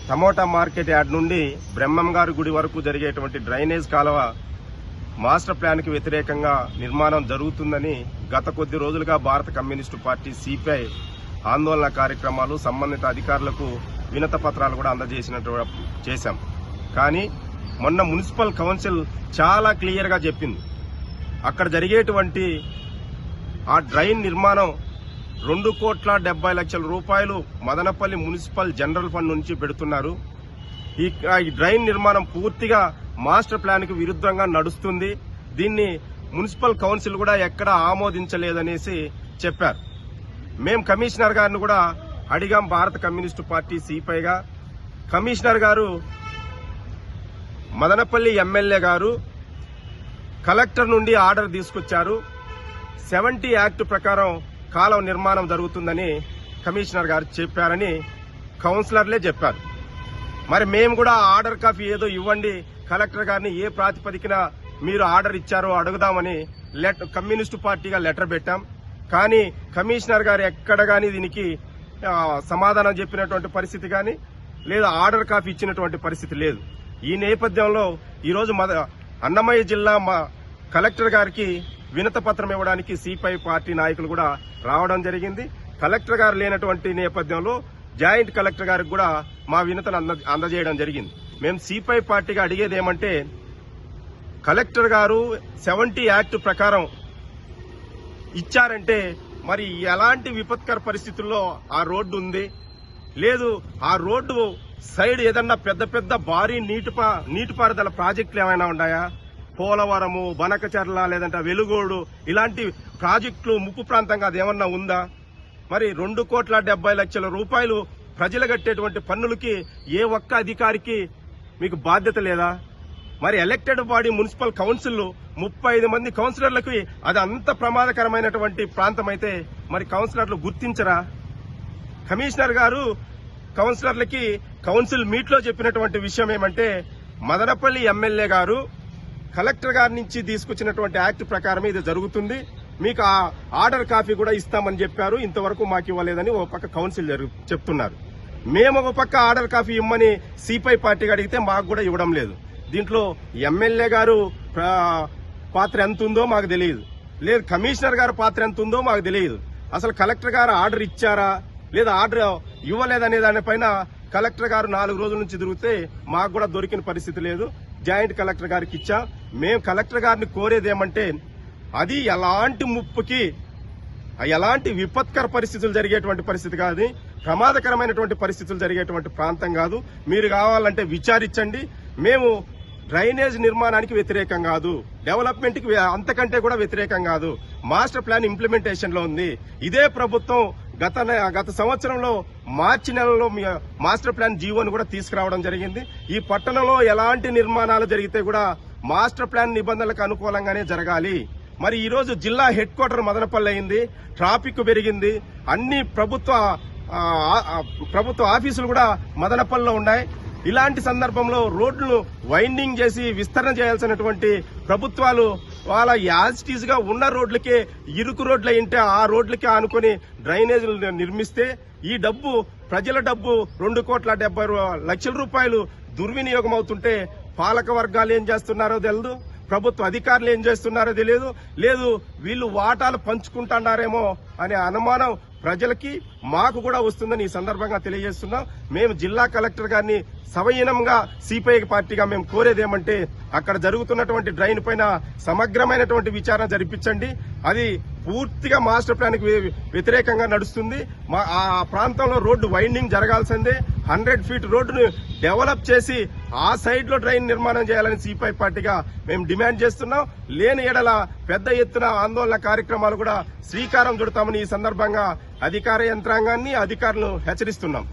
Tomato market yard నుండి బ్రహ్మం గారి గుడి వరకు జరిగేటువంటి డ్రైనేజ్ కాలువ మాస్టర్ ప్లాన్ కి వ్యతిరేకంగా నిర్మాణం జరుగుతుందని గత కొద్ది రోజులుగా భారత కమ్యూనిస్టు పార్టీ సిపిఐ ఆందోళన కార్యక్రమాలు సంబంధిత అధికారులకు వినత పత్రాలు కూడా చేశాం. కానీ మొన్న మున్సిపల్ కౌన్సిల్ చాలా క్లియర్ గా చెప్పింది, అక్కడ జరిగేటువంటి ఆ డ్రైన్ నిర్మాణం 2,70,00,000 రూపాయలు మదనపల్లి మున్సిపల్ జనరల్ ఫండ్ నుంచి పెడుతున్నారు. ఈ డ్రైన్ నిర్మాణం పూర్తిగా మాస్టర్ ప్లాన్ కు విరుద్ధంగా నడుస్తుంది. దీన్ని మున్సిపల్ కౌన్సిల్ కూడా ఎక్కడ ఆమోదించలేదనేసి చెప్పారు. మేం కమిషనర్ గారిని కూడా అడిగాం. భారత కమ్యూనిస్టు పార్టీ సిపిఐగా కమిషనర్ గారు, మదనపల్లి ఎమ్మెల్యే గారు కలెక్టర్ నుండి ఆర్డర్ తీసుకొచ్చారు. 70 యాక్ట్ ప్రకారం కాలువ నిర్మాణం జరుగుతుందని కమిషనర్ గారు చెప్పారని కౌన్సిలర్లే చెప్పారు. మరి మేము కూడా ఆర్డర్ కాపీ ఏదో ఇవ్వండి, కలెక్టర్ గారిని ఏ ప్రాతిపదికన మీరు ఆర్డర్ ఇచ్చారో అడుగుదామని కమ్యూనిస్టు పార్టీగా లెటర్ పెట్టాం. కానీ కమిషనర్ గారు ఎక్కడ గానీ దీనికి సమాధానం చెప్పినటువంటి పరిస్థితి కానీ లేదా ఆర్డర్ కాపీ ఇచ్చినటువంటి పరిస్థితి లేదు. ఈ నేపథ్యంలో ఈరోజు అన్నమయ్య జిల్లా కలెక్టర్ గారికి వినత పత్రం ఇవ్వడానికి సిపిఐ పార్టీ నాయకులు కూడా రావడం జరిగింది. కలెక్టర్ గారు లేనటువంటి నేపథ్యంలో జాయింట్ కలెక్టర్ గారికి కూడా మా వినతను అందజేయడం జరిగింది. మేము సిపిఐ పార్టీగా అడిగేది ఏమంటే, కలెక్టర్ గారు 70 యాక్ట్ ప్రకారం ఇచ్చారంటే మరి ఎలాంటి విపత్కర పరిస్థితుల్లో ఆ రోడ్డు ఉంది, లేదు ఆ రోడ్డు సైడ్ ఏదన్నా పెద్ద పెద్ద భారీ నీటిపారుదల ప్రాజెక్టులు ఏమైనా ఉన్నాయా? పోలవరము, బనకచర్ల, లేదంటే వెలుగోడు ఇలాంటి ప్రాజెక్టులు ముప్పు ప్రాంతంగా అదేమన్నా ఉందా? మరి 2,70,00,000 రూపాయలు ప్రజలు కట్టేటువంటి పన్నులకి ఏ ఒక్క అధికారికి మీకు బాధ్యత లేదా? మరి ఎలక్టెడ్ బాడీ మున్సిపల్ కౌన్సిల్ 35 మంది కౌన్సిలర్లకి అది అంత ప్రమాదకరమైనటువంటి ప్రాంతం అయితే మరి కౌన్సిలర్లు గుర్తించరా? కమిషనర్ గారు కౌన్సిలర్లకి కౌన్సిల్ మీట్ లో చెప్పినటువంటి విషయం ఏమంటే, మదనపల్లి ఎమ్మెల్యే గారు కలెక్టర్ గారి నుంచి తీసుకొచ్చినటువంటి యాక్ట్ ప్రకారమే ఇది జరుగుతుంది, మీకు ఆ ఆర్డర్ కాపీ కూడా ఇస్తామని చెప్పారు, ఇంతవరకు మాకు ఇవ్వలేదని ఒక పక్క కౌన్సిల్ చెప్తున్నారు. మేము ఒక పక్క ఆర్డర్ కాపీ ఇమ్మని సిపిఐ పార్టీకి అడిగితే మాకు కూడా ఇవ్వడం లేదు. దీంట్లో ఎమ్మెల్యే గారు పాత్ర ఎంత ఉందో మాకు తెలియదు, లేదు కమిషనర్ గారి పాత్ర ఎంత ఉందో మాకు తెలియదు. అసలు కలెక్టర్ గారు ఆర్డర్ ఇచ్చారా లేదా ఆర్డర్ ఇవ్వలేదనే దానిపైన కలెక్టర్ గారు 4 రోజుల నుంచి తిరిగితే మాకు కూడా దొరికిన పరిస్థితి లేదు. జాయింట్ కలెక్టర్ గారికి ఇచ్చా. మేము కలెక్టర్ గారిని కోరేది ఏమంటే, అది ఎలాంటి ముప్పుకి ఎలాంటి విపత్కర పరిస్థితులు జరిగేటువంటి పరిస్థితి కాదు, ప్రమాదకరమైనటువంటి పరిస్థితులు జరిగేటువంటి ప్రాంతం కాదు. మీరు కావాలంటే విచారించండి. మేము డ్రైనేజ్ నిర్మాణానికి వ్యతిరేకం కాదు, డెవలప్మెంట్ కి అంతకంటే కూడా వ్యతిరేకం కాదు. మాస్టర్ ప్లాన్ ఇంప్లిమెంటేషన్ లో ఉంది. ఇదే ప్రభుత్వం గత సంవత్సరంలో మార్చి నెలలో మాస్టర్ ప్లాన్ జీవోను కూడా తీసుకురావడం జరిగింది. ఈ పట్టణంలో ఎలాంటి నిర్మాణాలు జరిగితే కూడా మాస్టర్ ప్లాన్ నిబంధనలకు అనుకూలంగానే జరగాలి. మరి ఈ రోజు జిల్లా హెడ్ క్వార్టర్ మదనపల్లి అయింది, ట్రాఫిక్ పెరిగింది, అన్ని ప్రభుత్వ ఆఫీసులు కూడా మదనపల్లిలో ఉన్నాయి. ఇలాంటి సందర్భంలో రోడ్లను వైండింగ్ చేసి విస్తరణ చేయాల్సినటువంటి ప్రభుత్వాలు వాళ్ళ యాజిటీస్ గా ఉన్న రోడ్లకే ఇరుకు రోడ్లు అయింటే ఆ రోడ్లకే ఆనుకొని డ్రైనేజీలు నిర్మిస్తే ఈ డబ్బు ప్రజల డబ్బు 2,70,00,000 రూపాయలు దుర్వినియోగం అవుతుంటే పాలక వర్గాలు ఏం చేస్తున్నారో తెలియదు, ప్రభుత్వ అధికారులు ఏం చేస్తున్నారో తెలియదు, లేదు వీళ్ళు వాటాలు పంచుకుంటున్నారేమో అనే అనుమానం ప్రజలకి మాకు కూడా వస్తుందని ఈ సందర్భంగా తెలియజేస్తున్నాం. మేము జిల్లా కలెక్టర్ గారిని సవయనంగా సిపిఐ పార్టీగా మేము కోరేదేమంటే, అక్కడ జరుగుతున్నటువంటి డ్రైన్ పైన సమగ్రమైనటువంటి విచారణ జరిపించండి. అది పూర్తిగా మాస్టర్ ప్లాన్ కి వ్యతిరేకంగా నడుస్తుంది. ఆ ప్రాంతంలో రోడ్డు వైండింగ్ జరగాల్సిందే. 100 ఫీట్ రోడ్డును డెవలప్ చేసి ఆ సైడ్ లో డ్రైన్ నిర్మాణం చేయాలని సిపిఐ పార్టీగా మేము డిమాండ్ చేస్తున్నాం. లేని ఎడల పెద్ద ఎత్తున ఆందోళన కార్యక్రమాలు కూడా శ్రీకారం చుడతామని ఈ సందర్భంగా అధికార యంత్రాంగాన్ని, అధికారులను హెచ్చరిస్తున్నాం.